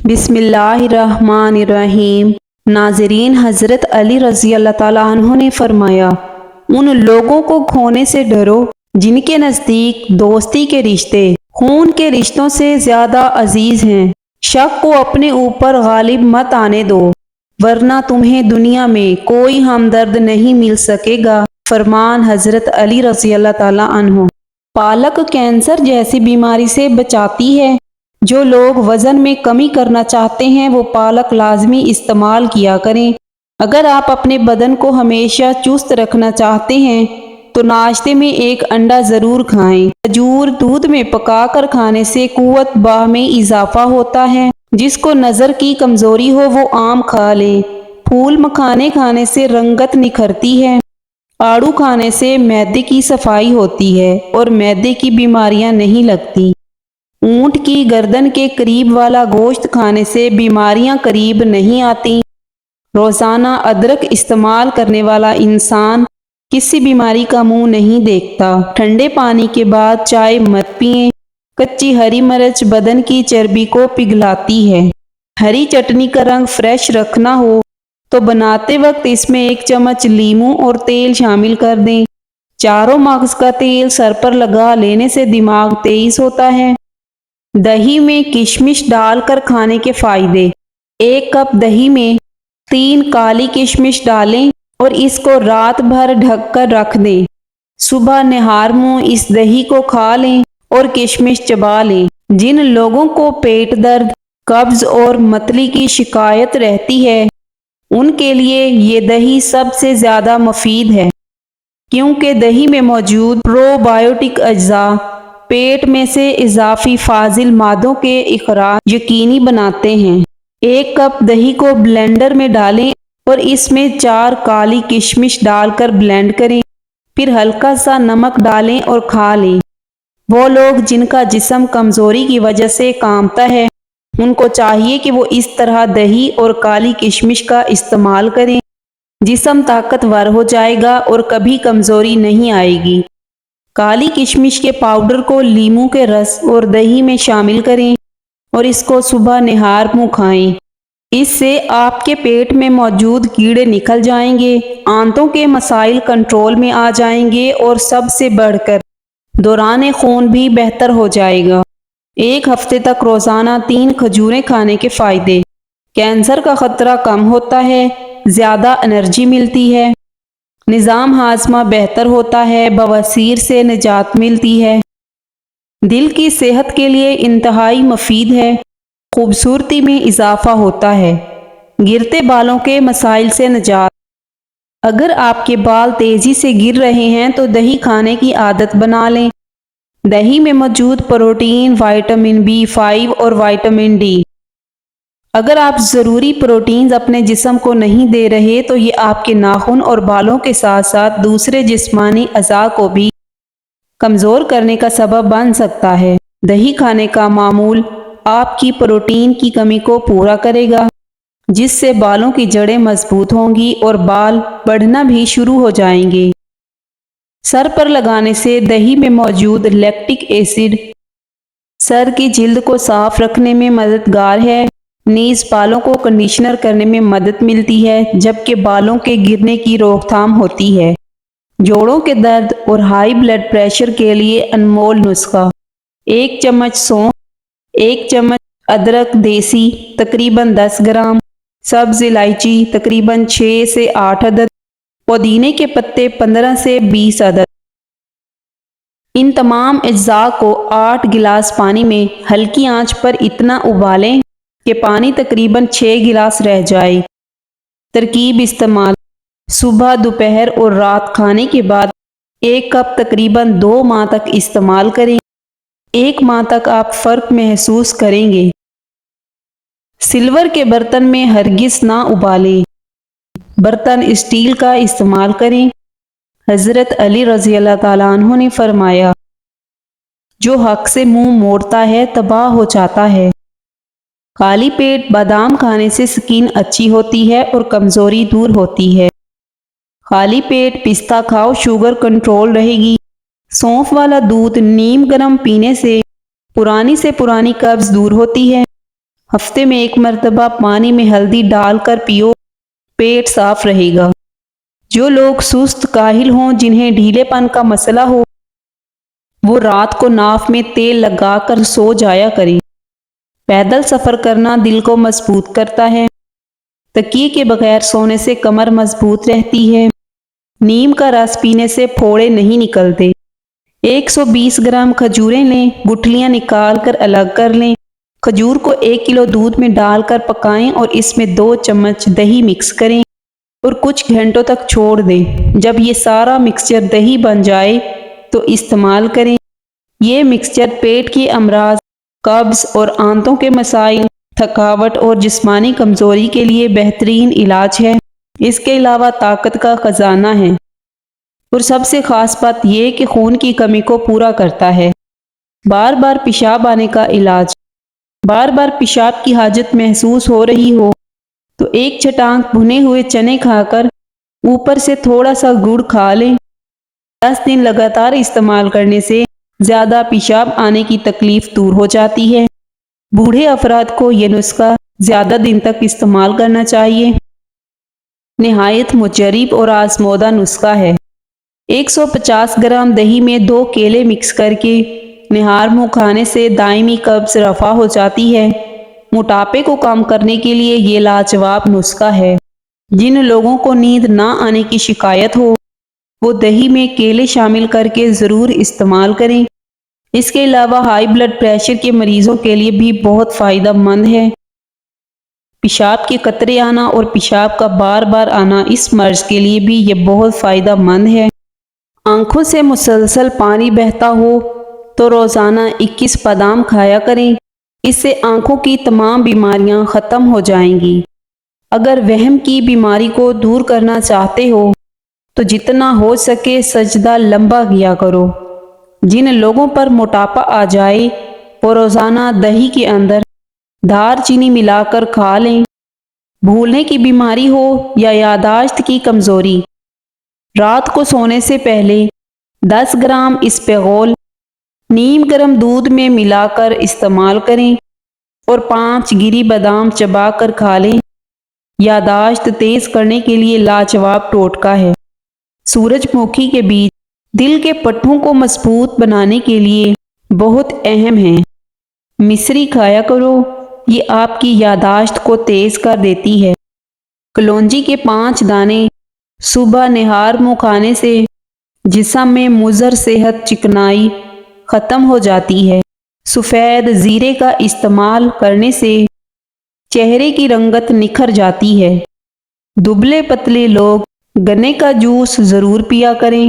بسم اللہ الرحمن الرحیم۔ ناظرین، حضرت علی رضی اللہ تعالیٰ عنہ نے فرمایا، ان لوگوں کو کھونے سے ڈرو جن کے نزدیک دوستی کے رشتے خون کے رشتوں سے زیادہ عزیز ہیں۔ شک کو اپنے اوپر غالب مت آنے دو، ورنہ تمہیں دنیا میں کوئی ہمدرد نہیں مل سکے گا۔ فرمان حضرت علی رضی اللہ تعالیٰ عنہ۔ پالک کینسر جیسی بیماری سے بچاتی ہے۔ جو لوگ وزن میں کمی کرنا چاہتے ہیں وہ پالک لازمی استعمال کیا کریں۔ اگر آپ اپنے بدن کو ہمیشہ چست رکھنا چاہتے ہیں تو ناشتے میں ایک انڈا ضرور کھائیں۔ کھجور دودھ میں پکا کر کھانے سے قوت باہ میں اضافہ ہوتا ہے۔ جس کو نظر کی کمزوری ہو وہ آم کھا لیں۔ پھول مکھانے کھانے سے رنگت نکھرتی ہے۔ آڑو کھانے سے معدے کی صفائی ہوتی ہے اور معدے کی بیماریاں نہیں لگتی۔ اونٹ کی گردن کے قریب والا گوشت کھانے سے بیماریاں قریب نہیں آتی۔ روزانہ ادرک استعمال کرنے والا انسان کسی بیماری کا منہ نہیں دیکھتا۔ ٹھنڈے پانی کے بعد چائے مت پئیں۔ کچی ہری مرچ بدن کی چربی کو پگھلاتی ہے۔ ہری چٹنی کا رنگ فریش رکھنا ہو تو بناتے وقت اس میں 1 چمچ لیموں اور تیل شامل کر دیں۔ چاروں مغز کا تیل سر پر لگا لینے سے دماغ تیز ہوتا ہے۔ دہی میں کشمش ڈال کر کھانے کے فائدے۔ 1 کپ دہی میں 3 کالی کشمش ڈالیں اور اس کو رات بھر ڈھک کر رکھ دیں۔ صبح نہار منہ اس دہی کو کھا لیں اور کشمش چبا لیں۔ جن لوگوں کو پیٹ درد، قبض اور متلی کی شکایت رہتی ہے ان کے لیے یہ دہی سب سے زیادہ مفید ہے، کیونکہ دہی میں موجود پرو بایوٹک اجزاء پیٹ میں سے اضافی فاضل مادوں کے اخراج یقینی بناتے ہیں۔ 1 کپ دہی کو بلینڈر میں ڈالیں اور اس میں 4 کالی کشمش ڈال کر بلینڈ کریں، پھر ہلکا سا نمک ڈالیں اور کھا لیں۔ وہ لوگ جن کا جسم کمزوری کی وجہ سے کانپتا ہے ان کو چاہیے کہ وہ اس طرح دہی اور کالی کشمش کا استعمال کریں۔ جسم طاقتور ہو جائے گا اور کبھی کمزوری نہیں آئے گی۔ کالی کشمش کے پاؤڈر کو لیموں کے رس اور دہی میں شامل کریں اور اس کو صبح نہار منہ کھائیں۔ اس سے آپ کے پیٹ میں موجود کیڑے نکل جائیں گے، آنتوں کے مسائل کنٹرول میں آ جائیں گے اور سب سے بڑھ کر دوران خون بھی بہتر ہو جائے گا۔ 1 ہفتے تک روزانہ 3 کھجوریں کھانے کے فائدے۔ کینسر کا خطرہ کم ہوتا ہے، زیادہ انرجی ملتی ہے، نظام ہاضمہ بہتر ہوتا ہے، بواسیر سے نجات ملتی ہے، دل کی صحت کے لیے انتہائی مفید ہے، خوبصورتی میں اضافہ ہوتا ہے، گرتے بالوں کے مسائل سے نجات۔ اگر آپ کے بال تیزی سے گر رہے ہیں تو دہی کھانے کی عادت بنا لیں۔ دہی میں موجود پروٹین، وٹامن B5 اور وٹامن D۔ اگر آپ ضروری پروٹینز اپنے جسم کو نہیں دے رہے تو یہ آپ کے ناخن اور بالوں کے ساتھ ساتھ دوسرے جسمانی اعضاء کو بھی کمزور کرنے کا سبب بن سکتا ہے۔ دہی کھانے کا معمول آپ کی پروٹین کی کمی کو پورا کرے گا، جس سے بالوں کی جڑیں مضبوط ہوں گی اور بال بڑھنا بھی شروع ہو جائیں گے۔ سر پر لگانے سے دہی میں موجود لیکٹک ایسڈ سر کی جلد کو صاف رکھنے میں مددگار ہے، نیز بالوں کو کنڈیشنر کرنے میں مدد ملتی ہے، جبکہ بالوں کے گرنے کی روک تھام ہوتی ہے۔ جوڑوں کے درد اور ہائی بلڈ پریشر کے لیے انمول نسخہ۔ 1 چمچ سونف، 1 چمچ ادرک دیسی تقریباً 10 گرام، سبز الائچی تقریباً 6 سے 8 عدد، پودینے کے پتے 15 سے 20 عدد۔ ان تمام اجزاء کو 8 گلاس پانی میں ہلکی آنچ پر اتنا ابالیں کہ پانی تقریباً 6 گلاس رہ جائے۔ ترکیب استعمال: صبح، دوپہر اور رات کھانے کے بعد 1 کپ تقریباً 2 ماہ تک استعمال کریں۔ 1 ماہ تک آپ فرق محسوس کریں گے۔ سلور کے برتن میں ہرگز نہ ابالیں۔ برتن اسٹیل کا استعمال کریں۔ حضرت علی رضی اللہ تعالیٰ عنہ نے فرمایا، جو حق سے منہ موڑتا ہے تباہ ہو جاتا ہے۔ خالی پیٹ بادام کھانے سے سکین اچھی ہوتی ہے اور کمزوری دور ہوتی ہے۔ خالی پیٹ پستہ کھاؤ، شوگر کنٹرول رہے گی۔ سونف والا دودھ نیم گرم پینے سے پرانی قبض دور ہوتی ہے۔ ہفتے میں 1 مرتبہ پانی میں ہلدی ڈال کر پیو، پیٹ صاف رہے گا۔ جو لوگ سست کاہل ہوں، جنہیں ڈھیلے پن کا مسئلہ ہو، وہ رات کو ناف میں تیل لگا کر سو جایا کریں۔ پیدل سفر کرنا دل کو مضبوط کرتا ہے۔ تکیے کے بغیر سونے سے کمر مضبوط رہتی ہے۔ نیم کا رس پینے سے پھوڑے نہیں نکلتے۔ 120 گرام کھجوریں لیں، گٹھلیاں نکال کر الگ کر لیں۔ کھجور کو 1 کلو دودھ میں ڈال کر پکائیں اور اس میں 2 چمچ دہی مکس کریں اور کچھ گھنٹوں تک چھوڑ دیں۔ جب یہ سارا مکسچر دہی بن جائے تو استعمال کریں۔ یہ مکسچر پیٹ کے امراض، قبض اور آنتوں کے مسائل، تھکاوٹ اور جسمانی کمزوری کے لیے بہترین علاج ہے۔ اس کے علاوہ طاقت کا خزانہ ہے اور سب سے خاص بات یہ کہ خون کی کمی کو پورا کرتا ہے۔ بار بار پیشاب آنے کا علاج۔ بار بار پیشاب کی حاجت محسوس ہو رہی ہو تو 1 چٹانک بھنے ہوئے چنے کھا کر اوپر سے تھوڑا سا گڑ کھا لیں۔ 10 دن لگاتار استعمال کرنے سے زیادہ پیشاب آنے کی تکلیف دور ہو جاتی ہے۔ بوڑھے افراد کو یہ نسخہ زیادہ دن تک استعمال کرنا چاہیے۔ نہایت مجرب اور آزمودہ نسخہ ہے۔ 150 گرام دہی میں 2 کیلے مکس کر کے نہار منہ کھانے سے دائمی قبض رفع ہو جاتی ہے۔ موٹاپے کو کم کرنے کے لیے یہ لاجواب نسخہ ہے۔ جن لوگوں کو نیند نہ آنے کی شکایت ہو، وہ دہی میں کیلے شامل کر کے ضرور استعمال کریں۔ اس کے علاوہ ہائی بلڈ پریشر کے مریضوں کے لیے بھی بہت فائدہ مند ہے۔ پیشاب کے قطرے آنا اور پیشاب کا بار بار آنا، اس مرض کے لیے بھی یہ بہت فائدہ مند ہے۔ آنکھوں سے مسلسل پانی بہتا ہو تو روزانہ 21 بادام کھایا کریں۔ اس سے آنکھوں کی تمام بیماریاں ختم ہو جائیں گی۔ اگر وہم کی بیماری کو دور کرنا چاہتے ہو تو جتنا ہو سکے سجدہ لمبا کیا کرو۔ جن لوگوں پر موٹاپا آ جائے وہ روزانہ دہی کے اندر دار چینی ملا کر کھا لیں۔ بھولنے کی بیماری ہو یا یادداشت کی کمزوری، رات کو سونے سے پہلے 10 گرام اسپغول نیم گرم دودھ میں ملا کر استعمال کریں اور 5 گری بادام چبا کر کھا لیں۔ یادداشت تیز کرنے کے لیے لاجواب ٹوٹکا ہے۔ سورج مکھی کے بیج دل کے پٹھوں کو مضبوط بنانے کے لیے بہت اہم ہیں۔ مصری کھایا کرو، یہ آپ کی یادداشت کو تیز کر دیتی ہے۔ کلونجی کے 5 دانے صبح نہار منہ کھانے سے جسم میں مضر صحت چکنائی ختم ہو جاتی ہے۔ سفید زیرے کا استعمال کرنے سے چہرے کی رنگت نکھر جاتی ہے۔ دبلے پتلے لوگ گنے کا جوس ضرور پیا کریں۔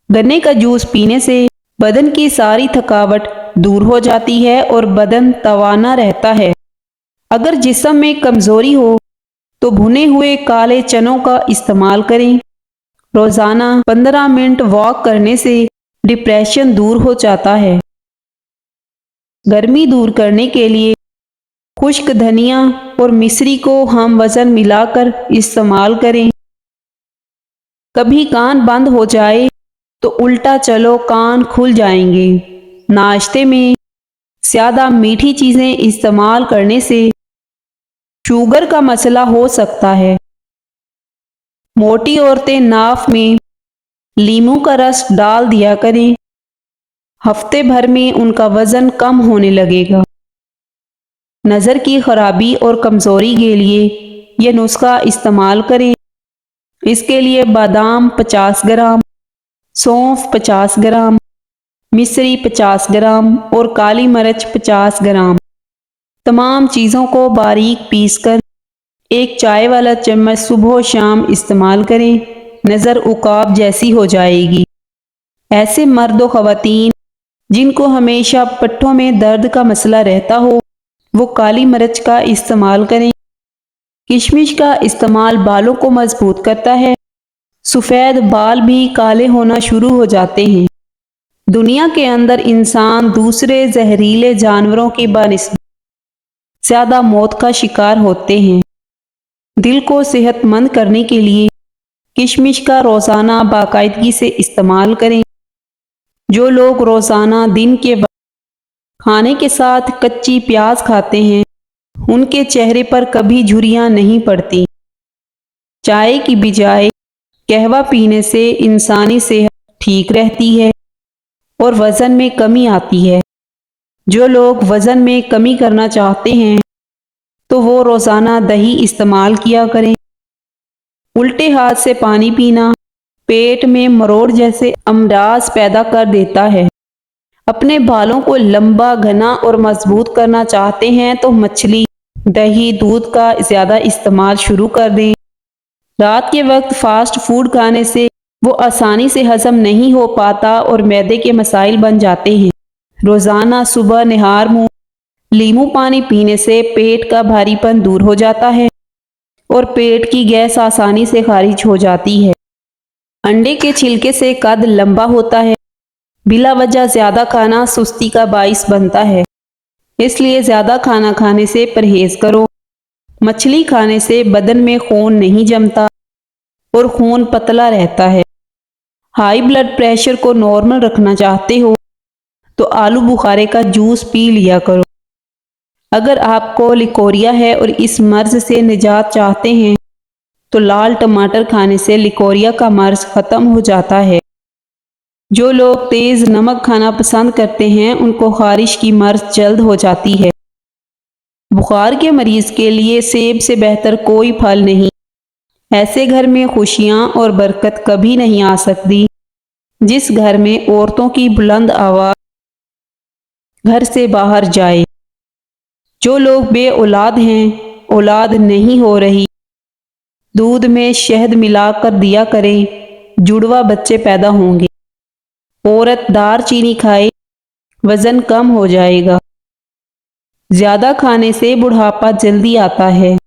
گنے کا جوس پینے سے بدن کی ساری تھکاوٹ دور ہو جاتی ہے اور بدن توانا رہتا ہے۔ اگر جسم میں کمزوری ہو تو بھنے ہوئے کالے چنوں کا استعمال کریں۔ روزانہ 15 منٹ واک کرنے سے ڈپریشن دور ہو جاتا ہے۔ گرمی دور کرنے کے لیے خشک دھنیا اور مصری کو ہم وزن ملا کر استعمال کریں۔ کبھی کان بند ہو جائے تو الٹا چلو کان کھل جائیں گے۔ ناشتے میں زیادہ میٹھی چیزیں استعمال کرنے سے شوگر کا مسئلہ ہو سکتا ہے۔ موٹی عورتیں ناف میں لیموں کا رس ڈال دیا کریں۔ ہفتے بھر میں ان کا وزن کم ہونے لگے گا۔ نظر کی خرابی اور کمزوری کے لیے یہ نسخہ استعمال کریں۔ اس کے لیے بادام 50 گرام، سونف 50 گرام، مصری 50 گرام اور کالی مرچ 50 گرام۔ تمام چیزوں کو باریک پیس کر 1 چائے والا چمچ صبح و شام استعمال کریں۔ نظر عقاب جیسی ہو جائے گی۔ ایسے مرد و خواتین جن کو ہمیشہ پٹھوں میں درد کا مسئلہ رہتا ہو، وہ کالی مرچ کا استعمال کریں۔ کشمش کا استعمال بالوں کو مضبوط کرتا ہے۔ سفید بال بھی کالے ہونا شروع ہو جاتے ہیں۔ دنیا کے اندر انسان دوسرے زہریلے جانوروں کی بنسبت زیادہ موت کا شکار ہوتے ہیں۔ دل کو صحت مند کرنے کے لیے کشمش کا روزانہ باقاعدگی سے استعمال کریں۔ جو لوگ روزانہ دن کے وقت کھانے کے ساتھ کچی پیاز کھاتے ہیں، ان کے چہرے پر کبھی جھریاں نہیں پڑتی۔ چائے کی بجائے قہوہ پینے سے انسانی صحت ٹھیک رہتی ہے اور وزن میں کمی آتی ہے۔ جو لوگ وزن میں کمی کرنا چاہتے ہیں تو وہ روزانہ دہی استعمال کیا کریں۔ الٹے ہاتھ سے پانی پینا پیٹ میں مروڑ جیسے امراض پیدا کر دیتا ہے۔ اپنے بالوں کو لمبا، گھنا اور مضبوط کرنا چاہتے ہیں تو مچھلی، دہی، دودھ کا زیادہ استعمال شروع کر دیں۔ رات کے وقت فاسٹ فوڈ کھانے سے وہ آسانی سے ہضم نہیں ہو پاتا اور معدے کے مسائل بن جاتے ہیں۔ روزانہ صبح نہار منہ لیموں پانی پینے سے پیٹ کا بھاری پن دور ہو جاتا ہے اور پیٹ کی گیس آسانی سے خارج ہو جاتی ہے۔ انڈے کے چھلکے سے قد لمبا ہوتا ہے۔ بلا وجہ زیادہ کھانا سستی کا باعث بنتا ہے، اس لیے زیادہ کھانا کھانے سے پرہیز کرو۔ مچھلی کھانے سے بدن میں خون نہیں جمتا اور خون پتلا رہتا ہے۔ ہائی بلڈ پریشر کو نارمل رکھنا چاہتے ہو تو آلو بخارے کا جوس پی لیا کرو۔ اگر آپ کو لیکوریا ہے اور اس مرض سے نجات چاہتے ہیں تو لال ٹماٹر کھانے سے لیکوریا کا مرض ختم ہو جاتا ہے۔ جو لوگ تیز نمک کھانا پسند کرتے ہیں ان کو خارش کی مرض جلد ہو جاتی ہے۔ بخار کے مریض کے لیے سیب سے بہتر کوئی پھل نہیں۔ ایسے گھر میں خوشیاں اور برکت کبھی نہیں آ سکتی جس گھر میں عورتوں کی بلند آواز گھر سے باہر جائے۔ جو لوگ بے اولاد ہیں، اولاد نہیں ہو رہی، دودھ میں شہد ملا کر دیا کریں، جڑوا بچے پیدا ہوں گے۔ عورت دار چینی کھائے، وزن کم ہو جائے گا۔ زیادہ کھانے سے بڑھاپا جلدی آتا ہے۔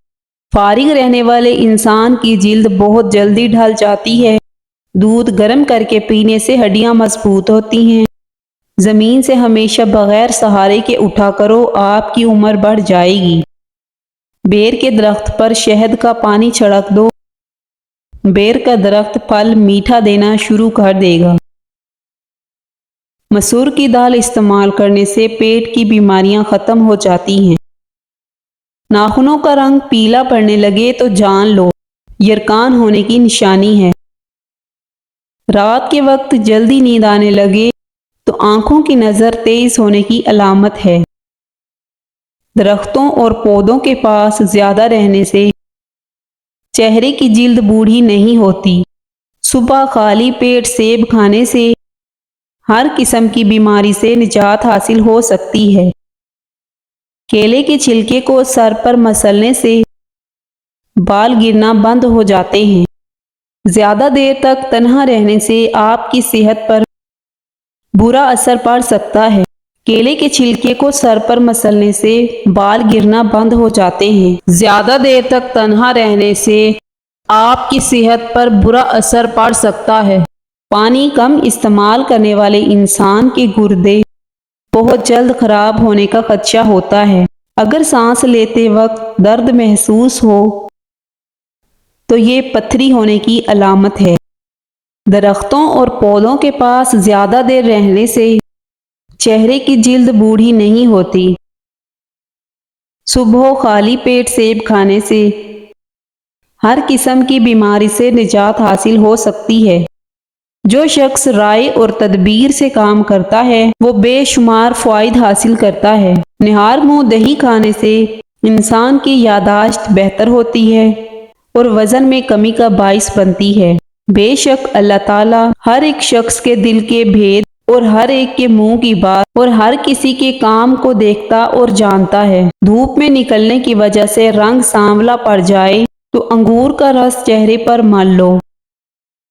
فارغ رہنے والے انسان کی جلد بہت جلدی ڈھل جاتی ہے۔ دودھ گرم کر کے پینے سے ہڈیاں مضبوط ہوتی ہیں۔ زمین سے ہمیشہ بغیر سہارے کے اٹھا کرو، آپ کی عمر بڑھ جائے گی۔ بیر کے درخت پر شہد کا پانی چھڑک دو، بیر کا درخت پھل میٹھا دینا شروع کر دے گا۔ مسور کی دال استعمال کرنے سے پیٹ کی بیماریاں ختم ہو جاتی ہیں۔ ناخنوں کا رنگ پیلا پڑنے لگے تو جان لو یرکان ہونے کی نشانی ہے۔ رات کے وقت جلدی نیند آنے لگے تو آنکھوں کی نظر تیز ہونے کی علامت ہے۔ درختوں اور پودوں کے پاس زیادہ رہنے سے چہرے کی جلد بوڑھی نہیں ہوتی۔ صبح خالی پیٹ سیب کھانے سے ہر قسم کی بیماری سے نجات حاصل ہو سکتی ہے۔ کیلے کے چھلکے کو سر پر مسلنے سے بال گرنا بند ہو جاتے ہیں۔ زیادہ دیر تک تنہا رہنے سے آپ کی صحت پر برا اثر پڑ سکتا ہے۔ کیلے کے چھلکے کو سر پر مسلنے سے بال گرنا بند ہو جاتے ہیں۔ زیادہ دیر تک تنہا رہنے سے آپ کی صحت پر برا اثر پڑ سکتا ہے۔ پانی کم استعمال کرنے والے انسان کے گردے بہت جلد خراب ہونے کا خدشہ ہوتا ہے۔ اگر سانس لیتے وقت درد محسوس ہو تو یہ پتھری ہونے کی علامت ہے۔ درختوں اور پودوں کے پاس زیادہ دیر رہنے سے چہرے کی جلد بوڑھی نہیں ہوتی۔ صبح خالی پیٹ سیب کھانے سے ہر قسم کی بیماری سے نجات حاصل ہو سکتی ہے۔ جو شخص رائے اور تدبیر سے کام کرتا ہے وہ بے شمار فوائد حاصل کرتا ہے۔ نہار منہ دہی کھانے سے انسان کی یادداشت بہتر ہوتی ہے اور وزن میں کمی کا باعث بنتی ہے۔ بے شک اللہ تعالیٰ ہر ایک شخص کے دل کے بھید اور ہر ایک کے منہ کی بات اور ہر کسی کے کام کو دیکھتا اور جانتا ہے۔ دھوپ میں نکلنے کی وجہ سے رنگ سانولا پڑ جائے تو انگور کا رس چہرے پر مل لو۔